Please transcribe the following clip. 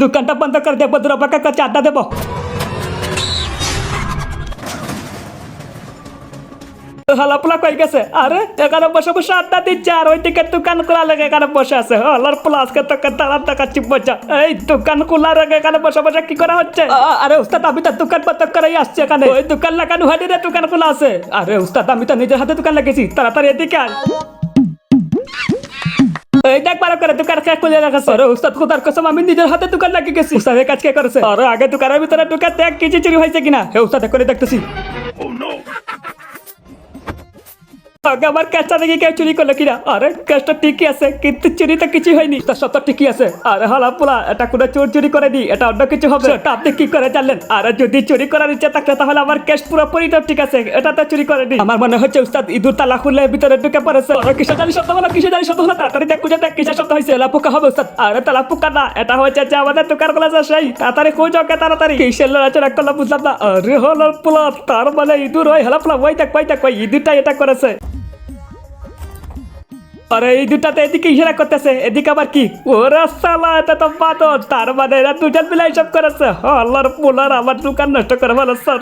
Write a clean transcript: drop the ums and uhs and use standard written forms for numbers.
দোকানটা বন্ধ করে দেবো, দূর অপেক্ষা করছে, আড্ডা দেবো। হলাপলা কই গেছে? আরে এখানে বসে বসে আড্ডা দিচ্ছে, আর ওইদিকে দোকান খোলা লেগে এখানে বসে আছে। হলার পোলা আজকে তোকে তারা দেখাচ্ছি বসা। এই দোকান খোলা রেখে এখানে বসে বসে কি করা হচ্ছে? আরে উস্তাদ, আমি তো দোকান বন্ধ করেই আসছি এখানে। ওই দোকান লাগানো হয়নি রে, দোকান খোলা আছে। আরে উস্তাদ, আমি তো নিজের হাতে দোকান লাগিয়েছি, তাড়াতাড়ি এদিকে আয়। এই দেখ বারো করে দোকান কে খুলে রাখাছে। আরে উস্তাদ, খোদার কসম আমি নিজের হাতে দোকান লাগিয়ে গেছি। উস্তাদ এই কাজ কে করেছে? আরে আগে দোকানের ভিতরে ঢুকে দেখ কিছু চুরি হয়েছে কিনা। হে উস্তাদ, করে দেখতেছি। আগে আমার ক্যাশটা দেখে কেউ চুরি করলো কিনা? আরে ক্যাশটা ঠিকই আছে, কিন্তু চুরি তো কিছু হয়নি। তার সত্য ঠিকই আছে। আরে হালা পোলা, এটা কোনো চোর চুরি করে নি, এটা অন্য কিছু হবে। সেটা আপনি কি করে জানলেন? আরে যদি চুরি করার ইচ্ছা থাকে তাহলে আমার ক্যাশ পুরোপুরি তো ঠিক আছে, এটা তো চুরি করেনি। আমার মনে হচ্ছে উস্তাদ ইঁদুর তালা খুলে ভিতরে ঢুকে পড়েছে। আরে কিসে জানি শব্দ হলো, কিসে জানি শব্দ হলো, তাড়াতাড়ি দেখ খুঁজে দেখ কিসের শব্দ হয়েছে। পোকা হবে উস্তাদ। আরে তালা পোকা না, এটা হচ্ছে যে আমাদের দোকান গুলো আছে সেই। তাড়াতাড়ি খুঁজ ওকে, তাড়াতাড়ি। কিসের লড়াচড়া করলো বুঝলাম না। আরে হলো পোলা, তার মানে ইঁদুর হয়। হলো পোলা, ওই দেখ ওই দেখ, ওই ইঁদুরটা এটা করেছে। আরে এই দুটাতে এদিকে ইশারা করতেছে, এদিকে আবার কি? ওরে শালা, এটা তো বাদর। তার মানে এরা দুজন মিলে সব করেছে। আল্লাহর পোলার আমার দোকান নষ্ট করে ভালো স্যার।